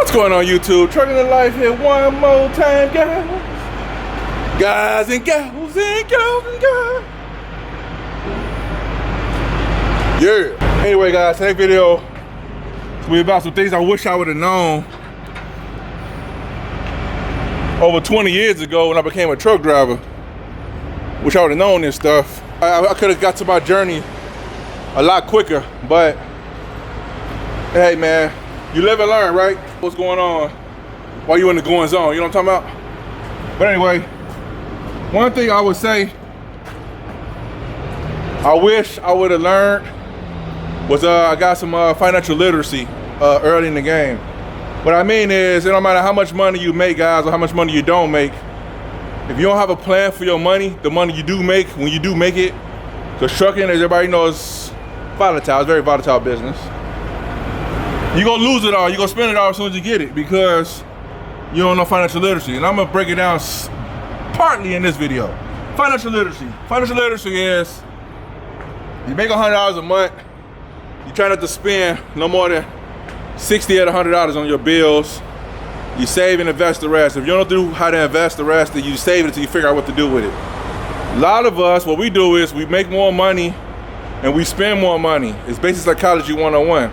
What's going on, YouTube? Trucking the life here one more time, guys. Guys and gals and gals and guys. Yeah. Anyway, guys, today's video is we about some things I wish I would have known over 20 years ago when I became a truck driver. Wish I would have known this stuff. I could have got to my journey a lot quicker, but hey, man, you live and learn, right? What's going on while you in the going zone, you know what I'm talking about? But anyway, one thing I would say I wish I would have learned was I got some financial literacy early in the game. What I mean is, it don't matter how much money you make, guys, or how much money you don't make. If you don't have a plan for your money, the money you do make, when you do make it, because trucking, as everybody knows, volatile. It's a very volatile business. You're gonna lose it all. You're gonna spend it all as soon as you get it because you don't know financial literacy. And I'm gonna break it down partly in this video. Financial literacy. Financial literacy is you make $100 a month. You try not to spend no more than $60 or $100 on your bills. You save and invest the rest. If you don't know how to invest the rest, then you save it until you figure out what to do with it. A lot of us, what we do is we make more money and we spend more money. It's basic psychology 101.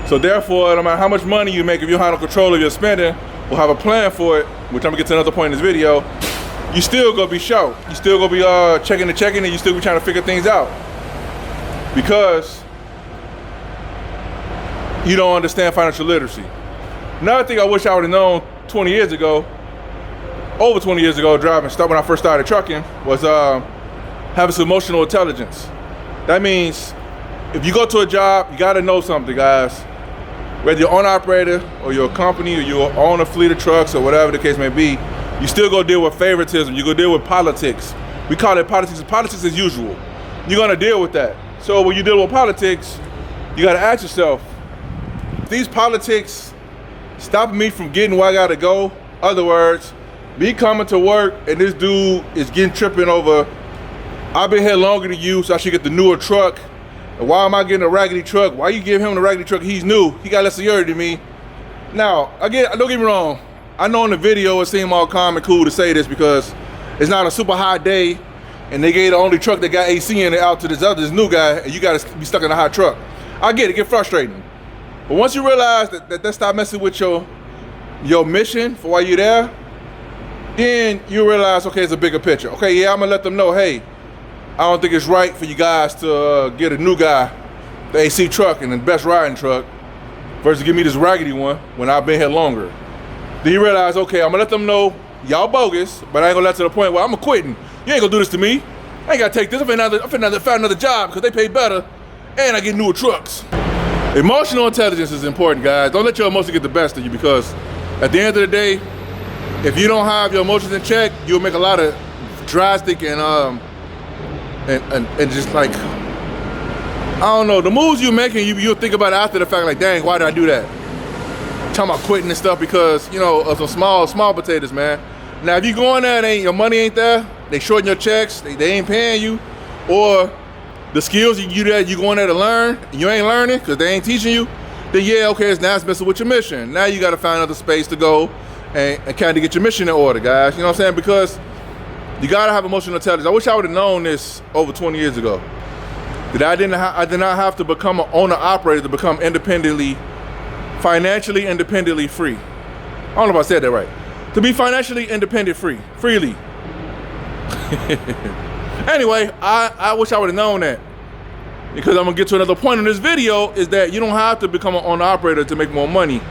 So therefore, no matter how much money you make, if you have no control of your spending, or have a plan for it, which I'm gonna get to another point in this video, you still gonna be short. You still gonna be checking and you still be trying to figure things out. Because you don't understand financial literacy. Another thing I wish I would have known 20 years ago, over 20 years ago driving, when I first started trucking, was having some emotional intelligence. That means if you go to a job, you gotta know something, guys. Whether you're owner operator or you're a company or you own a fleet of trucks or whatever the case may be, you still go deal with favoritism. You go deal with politics. We call it politics. Politics as usual. You're gonna deal with that. So when you deal with politics, you gotta ask yourself, these politics stopping me from getting where I gotta go? Other words, me coming to work and this dude is getting tripping over, I've been here longer than you, so I should get the newer truck. And why am I getting a raggedy truck? Why you give him the raggedy truck? He's new. He got less seniority than me. Now, again, don't get me wrong. I know in the video it seemed all calm and cool to say this because it's not a super hot day and they gave the only truck that got AC in it out to this new guy and you gotta be stuck in a hot truck. I get it, get frustrating. But once you realize that stop messing with your mission for why you're there, then you realize, okay, it's a bigger picture. Okay, yeah, I'm gonna let them know, hey, I don't think it's right for you guys to get a new guy, the AC truck and the best riding truck, versus give me this raggedy one when I've been here longer. Then you realize, okay, I'm gonna let them know y'all bogus, but I ain't gonna let to the point where I'm quitting. You ain't gonna do this to me. I ain't gotta take this. I'm finna find another job because they pay better and I get newer trucks. Emotional intelligence is important, guys. Don't let your emotions get the best of you because at the end of the day, if you don't have your emotions in check, you'll make a lot of drastic and just like, I don't know, the moves you're making, you'll think about it after the fact, like, dang, why did I do that? Talking about quitting and stuff because, you know, of some small potatoes, man. Now, if you go in there and your money ain't there, they shorten your checks, they ain't paying you, or the skills you go in there to learn, and you ain't learning because they ain't teaching you, then yeah, okay, now it's messing with your mission. Now you gotta find another space to go and kind of get your mission in order, guys. You know what I'm saying? Because you gotta have emotional intelligence. I wish I would have known this over 20 years ago. That I did not have to become an owner operator to become financially independently free. I don't know if I said that right. To be financially independent freely. Anyway, I wish I would have known that. Because I'm gonna get to another point in this video is that you don't have to become an owner operator to make more money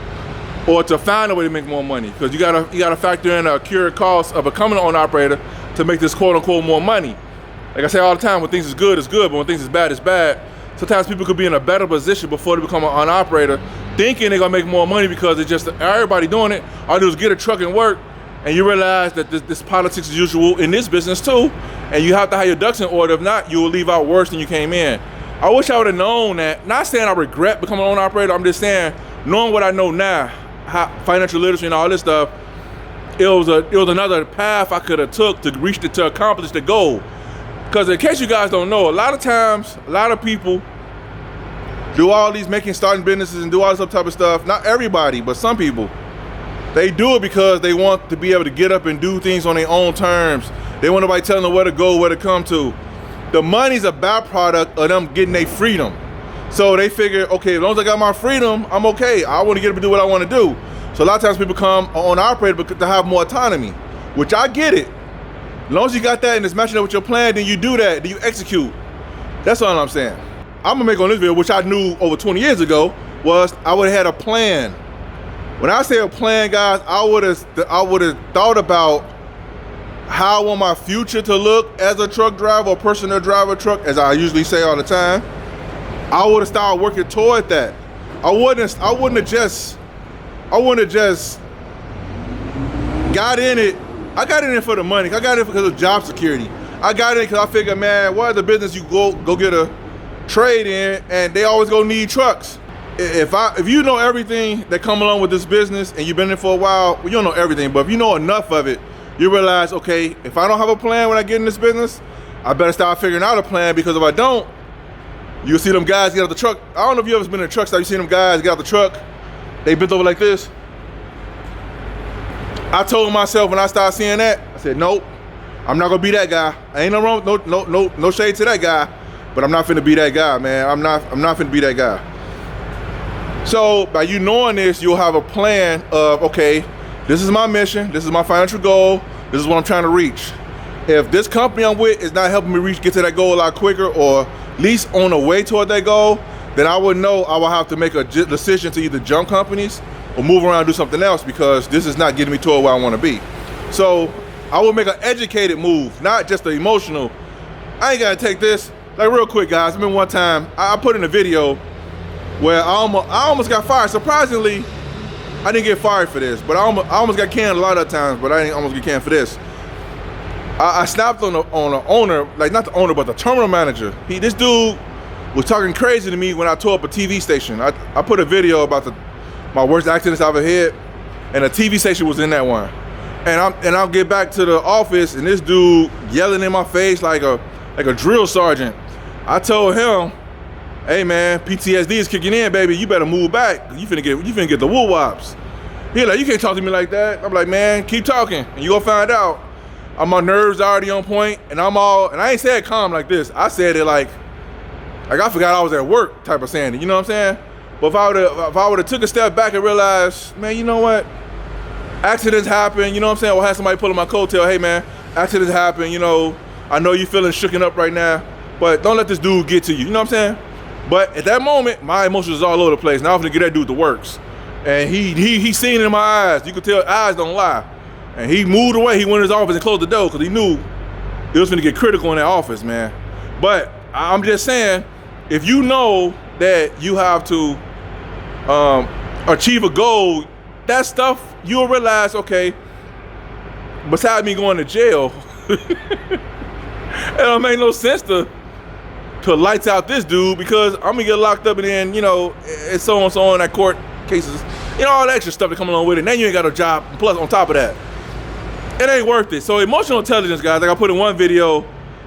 or to find a way to make more money. Because you gotta factor in a accurate cost of becoming an owner operator to make this quote unquote more money. Like I say all the time, when things is good, it's good, but when things is bad, it's bad. Sometimes people could be in a better position before they become an owner operator, thinking they're gonna make more money because it's just everybody doing it. All they do is get a truck and work, and you realize that this politics is usual in this business too, and you have to have your ducks in order. If not, you will leave out worse than you came in. I wish I would have known that. Not saying I regret becoming an owner operator, I'm just saying, knowing what I know now, how financial literacy and all this stuff, it was another path I could have took to accomplish the goal. Because in case you guys don't know, a lot of times, a lot of people do all these starting businesses and do all this type of stuff. Not everybody, but some people. They do it because they want to be able to get up and do things on their own terms. They want nobody telling them where to go, where to come to. The money's a byproduct of them getting their freedom. So they figure, okay, as long as I got my freedom, I'm okay. I want to get up and do what I want to do. So a lot of times people come on operator to have more autonomy, which I get it. As long as you got that and it's matching up with your plan, then you do that, then you execute. That's all I'm saying. I'm gonna make on this video, which I knew over 20 years ago, was I would have had a plan. When I say a plan, guys, I would have thought about how I want my future to look as a truck driver or person that drive a truck, as I usually say all the time. I would have started working toward that. I wouldn't have just got in it. I got in it for the money. I got in it because of job security. I got in it because I figured, man, what other business you go get a trade in, and they always gonna need trucks. If you know everything that come along with this business and you've been in it for a while, well, you don't know everything, but if you know enough of it, you realize, okay, if I don't have a plan when I get in this business, I better start figuring out a plan, because if I don't, you'll see them guys get out the truck. I don't know if you ever been in a truck stop, you seen them guys get out the truck, they bent over like this. I told myself when I started seeing that, I said, nope, I'm not gonna be that guy. Ain't no wrong, no shade to that guy, but I'm not finna be that guy, man. I'm not finna be that guy. So by you knowing this, you'll have a plan of, okay, this is my mission, this is my financial goal, this is what I'm trying to reach. If this company I'm with is not helping me get to that goal a lot quicker, or at least on the way toward that goal, then I would know I will have to make a decision to either jump companies or move around and do something else, because this is not getting me toward where I want to be. So I will make an educated move, not just the emotional. I ain't gotta take this. Like, real quick, guys, I remember one time I put in a video where I almost got fired. Surprisingly, I didn't get fired for this, but I almost got canned a lot of times, but I didn't almost get canned for this. I snapped on the owner, like not the owner, but the terminal manager. This dude was talking crazy to me when I tore up a TV station. I put a video about my worst accidents I've ever had, and a TV station was in that one. And I'll get back to the office, and this dude yelling in my face like a drill sergeant. I told him, hey man, PTSD is kicking in, baby. You better move back. You finna get the woo wops. He like, you can't talk to me like that. I'm like, man, keep talking, and you gonna find out. My nerves already on point, and I ain't said calm like this. I said it like I forgot I was at work type of saying it. You know what I'm saying? But if I would have took a step back and realized, man, you know what? Accidents happen. You know what I'm saying? Or have somebody pull on my coattail. Hey man, accidents happen. You know, I know you feeling shooken up right now, but don't let this dude get to you. You know what I'm saying? But at that moment, my emotions was all over the place. Now I'm gonna get that dude the works. And he seen it in my eyes. You could tell eyes don't lie. And he moved away. He went in his office and closed the door because he knew it was gonna get critical in that office, man. But I'm just saying, if you know that you have to achieve a goal, that stuff, you'll realize, okay, besides me going to jail, it don't make no sense to lights out this dude, because I'm gonna get locked up, and then, you know, it's so on that court cases, you know, all that extra stuff that come along with it. Now you ain't got a job, plus on top of that, it ain't worth it. So emotional intelligence, guys, like I put in one video,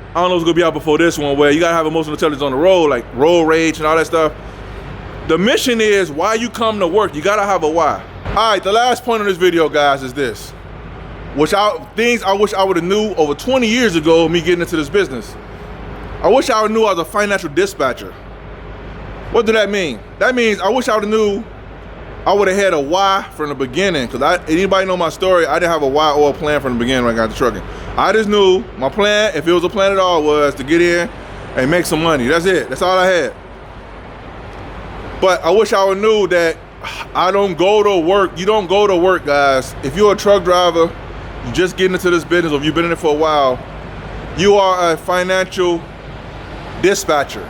I don't know if it's gonna be out before this one, where you gotta have emotional intelligence on the road, like road rage and all that stuff. The mission is why you come to work. You gotta have a why. All right, the last point on this video, guys, is this. Things I wish I would've knew over 20 years ago, me getting into this business. I wish I knew I was a financial dispatcher. What did that mean? That means I wish I would've knew I would've had a why from the beginning, because anybody know my story, I didn't have a why or a plan from the beginning when I got into trucking. I just knew my plan, if it was a plan at all, was to get in and make some money. That's it. That's all I had. But I wish I would knew that I don't go to work. You don't go to work, guys. If you're a truck driver, you just getting into this business, or if you've been in it for a while, you are a financial dispatcher.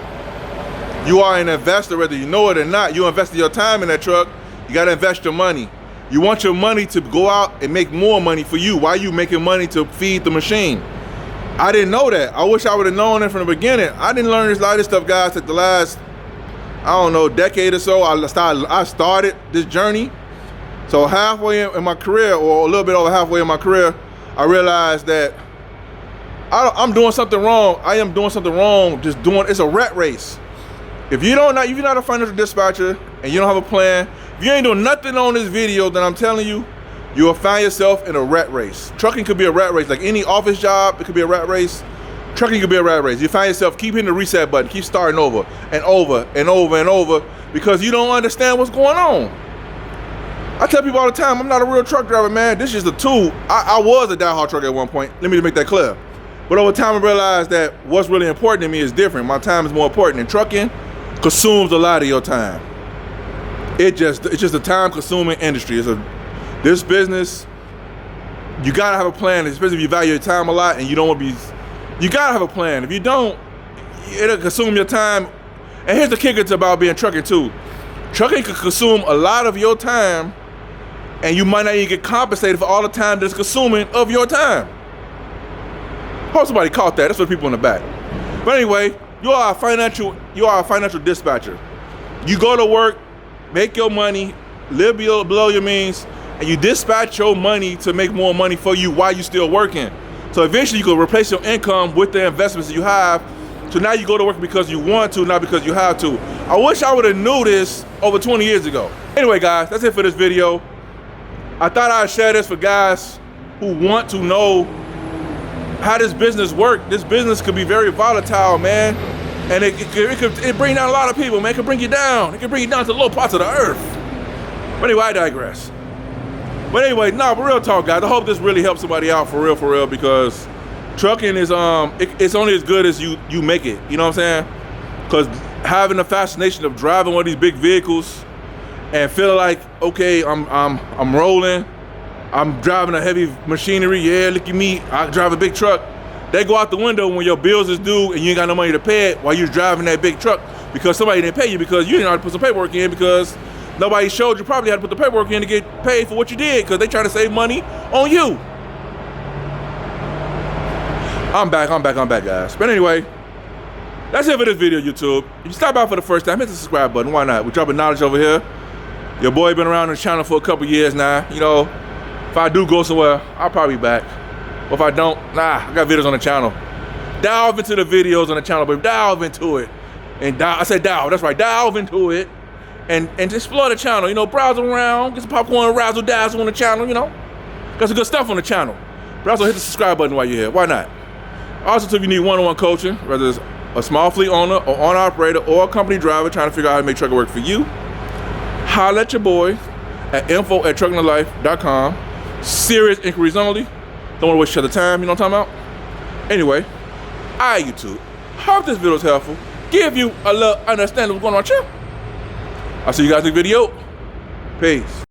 You are an investor, whether you know it or not. You invested your time in that truck. You got to invest your money. You want your money to go out and make more money for you. Why are you making money to feed the machine? I didn't know that. I wish I would have known it from the beginning. I didn't learn this lot of this stuff, guys, at the last, I don't know, decade or so. I started this journey. So halfway in my career, or a little bit over halfway in my career, I realized that I'm doing something wrong. I am doing something wrong. It's a rat race. If you're not a financial dispatcher and you don't have a plan, if you ain't doing nothing on this video, then I'm telling you, you will find yourself in a rat race. Trucking could be a rat race. Like any office job, it could be a rat race. Trucking could be a rat race. You find yourself keep hitting the reset button, keep starting over and over and over and over because you don't understand what's going on. I tell people all the time, I'm not a real truck driver, man. This is the tool. I was a diehard trucker at one point. Let me make that clear. But over time, I realized that what's really important to me is different. My time is more important, and trucking consumes a lot of your time. It's just a time-consuming industry. This business, you gotta have a plan, especially if you value your time a lot and you don't want to be. You gotta have a plan. If you don't, it'll consume your time. And here's the kicker about being trucking too. Trucking can consume a lot of your time, and you might not even get compensated for all the time that's consuming of your time. Hope somebody caught that. That's for people in the back. But anyway, you are a financial dispatcher. You go to work, make your money, live below your means, and you dispatch your money to make more money for you while you're still working. So eventually you can replace your income with the investments that you have. So now you go to work because you want to, not because you have to. I wish I would have knew this over 20 years ago. Anyway, guys, that's it for this video. I thought I'd share this for guys who want to know how this business works. This business could be very volatile, man. And it could bring down a lot of people, man. It could bring you down. It could bring you down to the low parts of the earth. But anyway, I digress. But anyway, but real talk, guys. I hope this really helps somebody out for real, because trucking is it's only as good as you make it. You know what I'm saying? Because having the fascination of driving one of these big vehicles and feeling like, okay, I'm rolling, I'm driving a heavy machinery. Yeah, look at me, I drive a big truck. They go out the window when your bills is due and you ain't got no money to pay it while you're driving that big truck because somebody didn't pay you because you didn't know how to put some paperwork in because nobody showed you probably how to put the paperwork in to get paid for what you did because they trying to save money on you. I'm back, guys. But anyway, that's it for this video, YouTube. If you stop by for the first time, hit the subscribe button. Why not? We're dropping knowledge over here. Your boy been around the channel for a couple years now. You know, if I do go somewhere, I'll probably be back. But if I don't, I got videos on the channel. Dive into the videos on the channel, but dive into it. And I said dive, that's right, dive into it. And explore the channel, you know, browse around, get some popcorn, razzle dazzle on the channel, you know. Got some good stuff on the channel. But also hit the subscribe button while you're here, why not? Also, if you need one-on-one coaching, whether it's a small fleet owner or owner operator or a company driver trying to figure out how to make trucking work for you, holler at your boy at info@truckingthelife.com. Serious inquiries only. Don't want to waste your time, you know what I'm talking about? Anyway, YouTube. Hope this video is helpful. Give you a little understanding of what's going on here. I'll see you guys in the video. Peace.